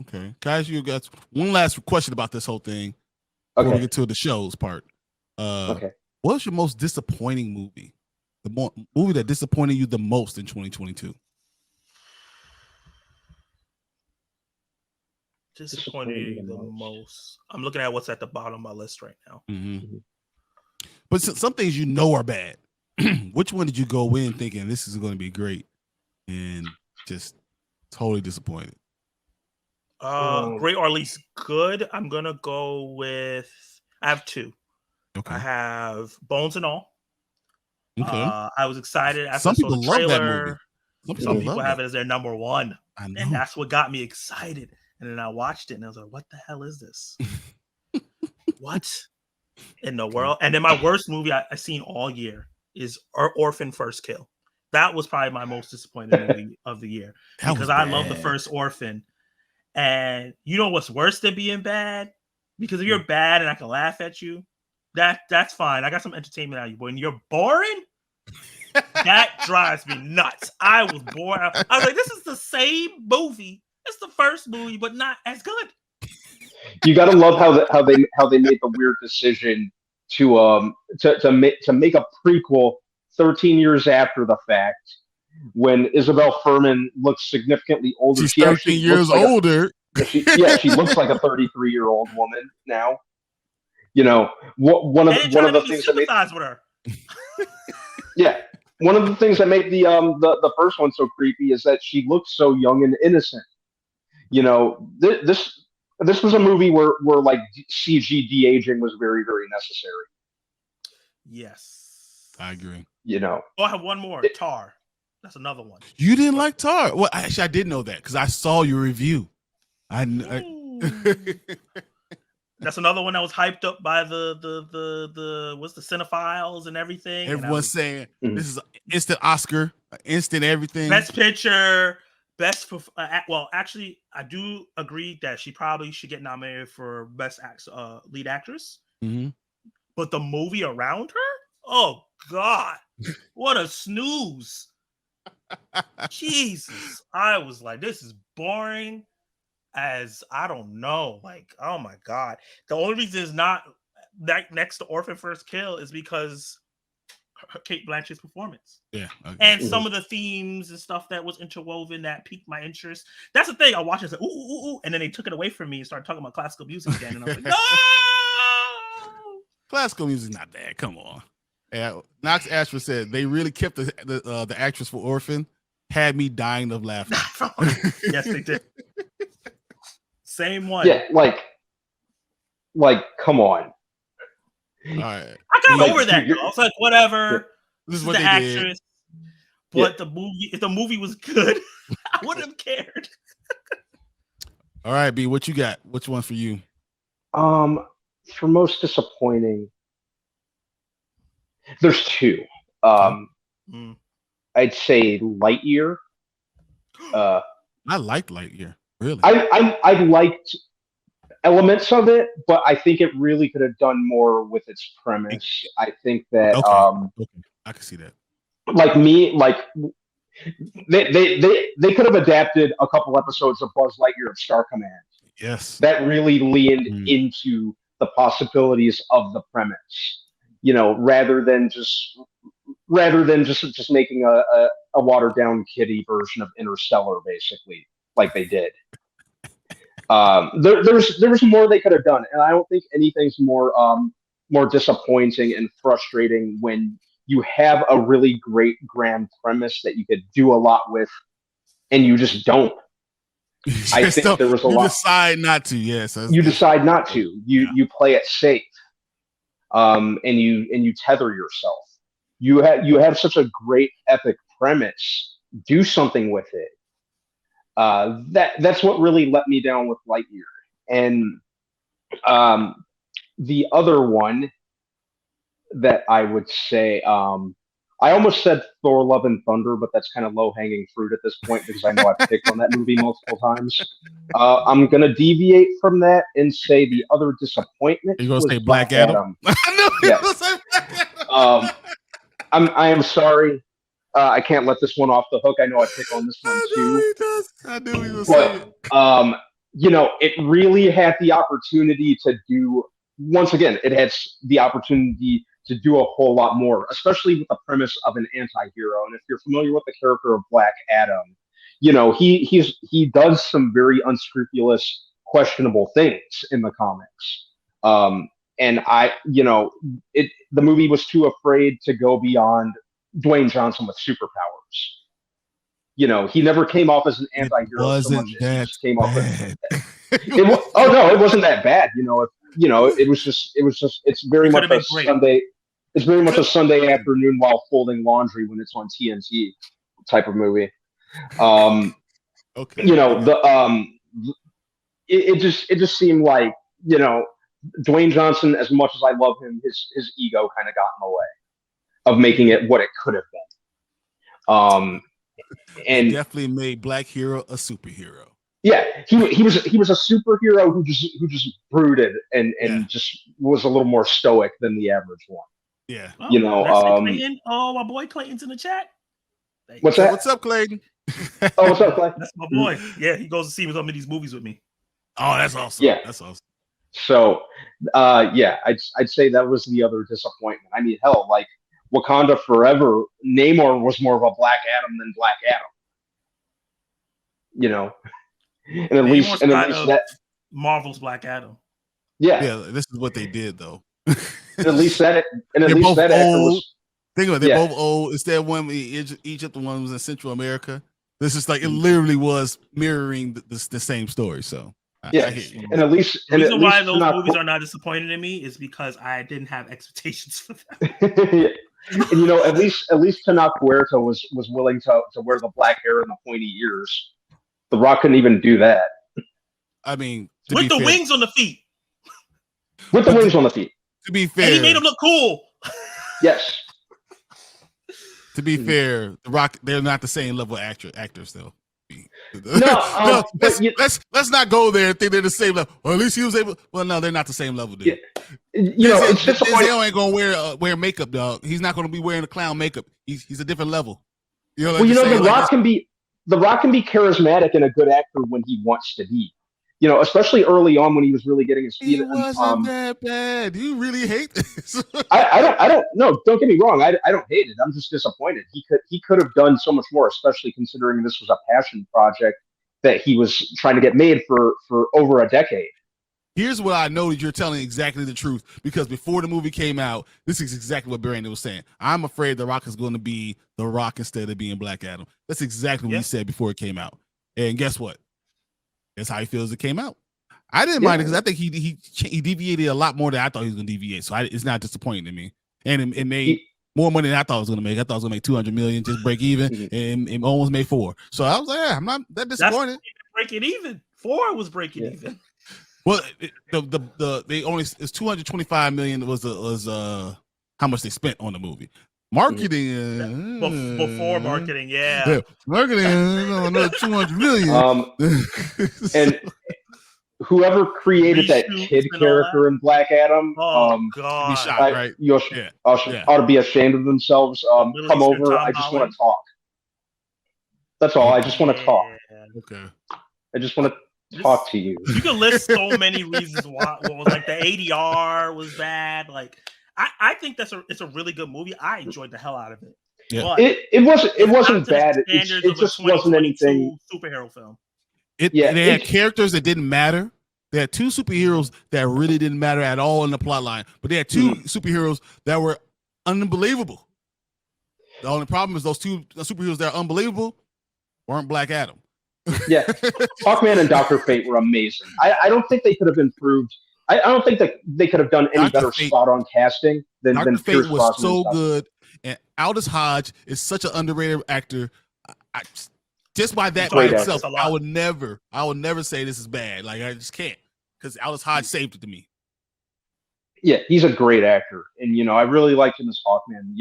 Okay. Can I ask you guys one last question about this whole thing before we Okay. get to the shows part? Okay. What's your most disappointing movie? Movie that disappointed you the most in 2022? Disappointed you the most. I'm looking at what's at the bottom of my list right now. Mm-hmm. But some things you know are bad. Which one did you go in thinking this is going to be great and just totally disappointed? Great or at least good. I'm gonna go with. I have two. Okay. I have Bones and All. Okay. I was excited after Some I saw people the love that trailer. movie. Some people have it as their number one, I know. and that's what got me excited. And then I watched it, and I was like, "What the hell is this? What in the world?" And then my worst movie I seen all year is Orphan First Kill. That was probably my most disappointing movie of the year because I love the first Orphan. And you know what's worse than being bad? Because if you're bad and I can laugh at you, that's fine. I got some entertainment out of you. But when you're boring, that drives me nuts. I was bored. I was like, this is the same movie. It's the first movie, but not as good. You gotta love how they made the weird decision to make a prequel 13 years after the fact. When Isabel Furman looks significantly older, she's 13 years older. She looks like a 33-year-old woman now. You know, one of the things that made with her. Yeah, one of the things that made the first one so creepy is that she looks so young and innocent. You know, this was a movie where like CG de-aging was very, very necessary. Yes, I agree. You know, I have one more. Tar. That's another one. You didn't like Tar? Well, actually, I did know that because I saw your review. That's another one that was hyped up by the what's the cinephiles and everything. Everyone's saying this is instant Oscar, instant everything. Best picture, best. Well, actually, I do agree that she probably should get nominated for best lead actress. Mm-hmm. But the movie around her, oh God, what a snooze! Jesus, I was like, this is boring as I don't know. Like, oh my God. The only reason it's not that next to Orphan First Kill is because Cate Blanchett's performance. Yeah. Okay. And some of the themes and stuff that was interwoven that piqued my interest. That's the thing. I watched it and said, ooh, and then they took it away from me and started talking about classical music again. And I was like, no! Classical music's not bad. Come on. Knox Ashford said they really kept the actress for Orphan. Had me dying of laughter. Yes, they did. Same one. Yeah, like, come on. All right. I got over that. I was like, whatever. This is what the they actress. Did. But the movie, if the movie was good, I wouldn't have cared. All right, B, what you got? Which one for you? For most disappointing, there's two. I'd say Lightyear. I liked Lightyear. Really? I liked elements of it, but I think it really could have done more with its premise. I think that okay. I can see that. They could have adapted a couple episodes of Buzz Lightyear of Star Command. Yes. That really leaned into the possibilities of the premise. You know, rather than just making a watered down kiddie version of Interstellar, basically, like they did. There's more they could have done, and I don't think anything's more disappointing and frustrating when you have a really great grand premise that you could do a lot with, and you just don't. I think there was a lot. You decide not to. Yes. You decide not to. You play it safe, and you tether yourself. You have such a great epic premise. Do something with it. That's what really let me down with Lightyear. And the other one that I would say, I almost said Thor: Love and Thunder, but that's kind of low-hanging fruit at this point because I know I've picked on that movie multiple times. I'm gonna deviate from that and say the other disappointment. You're gonna say Black Adam? I know you're gonna say Black Adam. I am sorry. I can't let this one off the hook. I know I pick on this one too. I knew he was saying it. it really had the opportunity to do, once again, it had the opportunity to do a whole lot more, especially with the premise of an anti-hero. And if you're familiar with the character of Black Adam, he does some very unscrupulous, questionable things in the comics. And the movie was too afraid to go beyond Dwayne Johnson with superpowers. He never came off as an anti-hero so much as he just came off as oh no, it wasn't that bad. It's very much a Sunday. It's very much a Sunday afternoon while folding laundry when it's on TNT type of movie. Okay. It just seemed like, Dwayne Johnson, as much as I love him, his ego kind of got in the way of making it what it could have been. And definitely made Black Hero a superhero. Yeah, he was a superhero who just brooded and just was a little more stoic than the average one. Yeah. My boy Clayton's in the chat. What's that? What's up, Clayton? Oh, what's up, Clay? That's my boy. Yeah, he goes to see some of these movies with me. Oh, that's awesome. Yeah, that's awesome. So, I'd say that was the other disappointment. I mean, hell, like Wakanda Forever, Namor was more of a Black Adam than Black Adam. And at least that Marvel's Black Adam. Yeah, this is what they did though. And at least that was. Think of it, they're both old. Instead of one Egypt, the one was in Central America. This is like it literally was mirroring the same story. So and at least the reason why those movies are not disappointed in me is because I didn't have expectations for them. And at least Tenoch Huerta was willing to wear the black hair and the pointy ears. The Rock couldn't even do that. I mean, with the wings on the feet. With the wings on the feet. To be fair, and he made him look cool. Yes. To be fair, The Rock, they're not the same level actors though. No, let's not go there and think they're the same level. Or at least he was able. Well, no, they're not the same level, dude. Yeah. It's Denzel ain't gonna wear makeup, dog. He's not gonna be wearing the clown makeup. He's a different level. The Rock can be charismatic and a good actor when he wants to be. Especially early on when he was really getting his feet. He wasn't that bad. Do you really hate this? I don't. No, don't get me wrong. I don't hate it. I'm just disappointed. He could have done so much more, especially considering this was a passion project that he was trying to get made for over a decade. Here's what I know that you're telling exactly the truth, because before the movie came out, this is exactly what Brandon was saying. I'm afraid The Rock is going to be The Rock instead of being Black Adam. That's exactly what he said before it came out. And guess what? That's how he feels it came out. I didn't mind it because I think he deviated a lot more than I thought he was going to deviate. So it's not disappointing to me. And it made more money than I thought it was going to make. I thought it was going to make $200 million, just break even, and it almost made $4 million. So I was like, I'm not that disappointed. Breaking even. 4 was breaking even. Well, they only it's $225 million was how much they spent on the movie. Marketing before marketing, marketing another $200 million. And whoever created that kid character in Black Adam, be shot, right? Ought to be ashamed of themselves. Come over. I just want to talk. That's all. I just want to talk. Okay. I just want to talk to you. You can list so many reasons why. Like the ADR was bad. Like I think it's a really good movie. I enjoyed the hell out of it. Yeah. But it wasn't bad. It just wasn't anything. Superhero film. They had characters that didn't matter. They had 2 superheroes that really didn't matter at all in the plot line, but they had 2 superheroes that were unbelievable. The only problem is those 2 superheroes that are unbelievable weren't Black Adam. Yeah, Hawkman and Dr. Fate were amazing. I don't think they could have improved. I don't think that they could have done any better spot-on casting than Dr. Fate Pierce was Brosnan so stuff. good, and Aldous Hodge is such an underrated actor. Just by that by itself, I would never say this is bad. Like I just can't, because Aldous Hodge saved it to me. Yeah, he's a great actor, and I really liked him as Hawkman.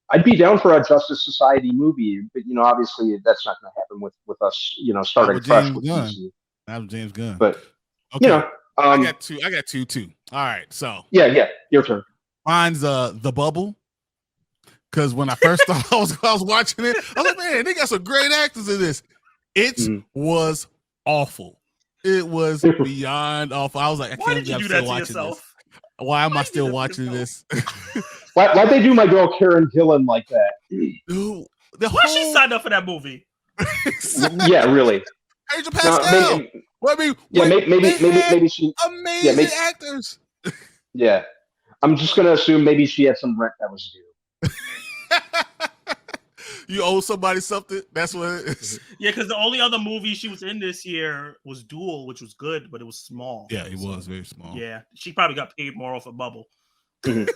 I'd be down for a Justice Society movie, but obviously that's not going to happen with us, starting fresh with DC. That was James Gunn. But okay. I got two too. All right, so yeah, your turn. Mine's The Bubble, because when I first thought I was watching it, I was like, man, they got some great actors in this. It was awful. It was beyond awful. I was like, I Why can't did you believe do I'm that still to watching yourself? this. Why am I Why'd you still do that to watching this? Why'd they do my girl Karen Gillan like that? Dude, the Why she whole signed up for that movie? Yeah, really. Angel No, Pascal. Well, I mean, yeah, they had maybe she. Yeah, amazing actors. yeah. I'm just gonna assume maybe she had some rent that was due. You owe somebody something. That's what it is. Yeah, because the only other movie she was in this year was Duel, which was good, but it was small. Yeah, it was very small. Yeah, she probably got paid more off a Bubble. And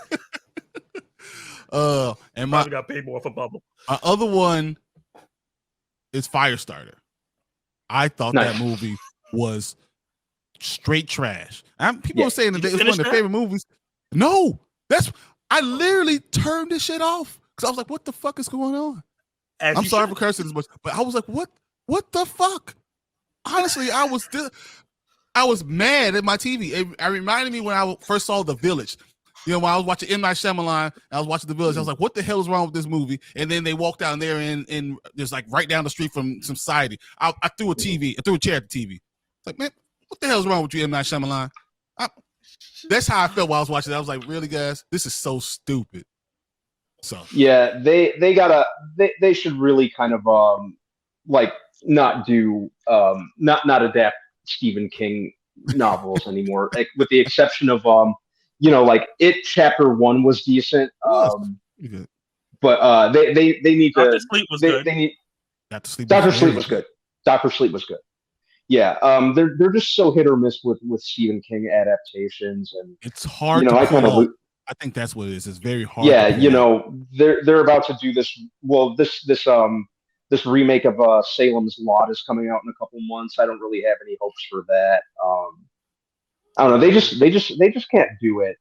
Probably got paid more off a Bubble. my other one is Firestarter. I thought Nice. that movie was straight trash. People were saying that Did it's you one of finish their that? favorite movies. No, I literally turned this shit off because I was like, "What the fuck is going on?" As I'm you sorry should. for cursing this much, but I was like, "What the fuck?" Honestly, I was mad at my TV. It reminded me when I first saw The Village. You know, when I was watching M. Night Shyamalan, I was watching The Village. I was like, "What the hell is wrong with this movie?" And then they walked down there in just like right down the street from some society. I threw a TV, I threw a chair at the TV. It's like, man, what the hell is wrong with you, M. Night Shyamalan? That's how I felt while I was watching it. I was like, really, guys, this is so stupid. So yeah, they should really kind of like not do not adapt Stephen King novels anymore, like, with the exception of like It Chapter 1 was decent, but they need to. Dr. Sleep was good. They need. Dr. Sleep was good. Dr. Sleep was good. Yeah, they're just so hit or miss with Stephen King adaptations, and it's hard to pull off. I think that's what it is. It's very hard. Yeah, they're about to do this. Well, this remake of Salem's Lot is coming out in a couple months. I don't really have any hopes for that. I don't know. They just can't do it.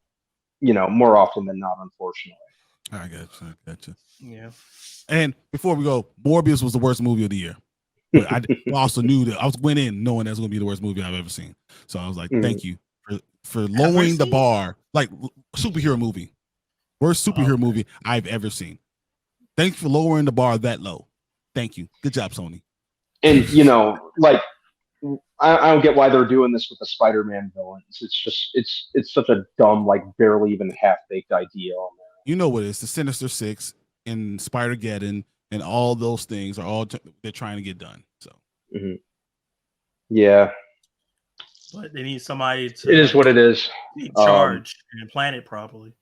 More often than not, unfortunately. I gotcha. Yeah. And before we go, Morbius was the worst movie of the year. But I also knew that I went in knowing that's going to be the worst movie I've ever seen. So I was like, thank you for lowering the bar. Like superhero movie, worst superhero movie I've ever seen. Thanks for lowering the bar that low. Thank you. Good job, Sony. And like I don't get why they're doing this with the Spider-Man villains. It's just it's such a dumb, like barely even half-baked idea. You know what it is? The Sinister Six and Spider-Geddon and all those things are all they're trying to get done. So yeah, but they need somebody to. It is what it is. Be charged and plan it properly.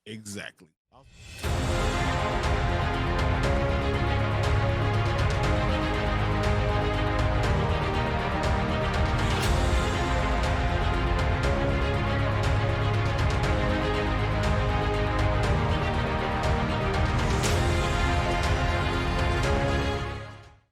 Exactly.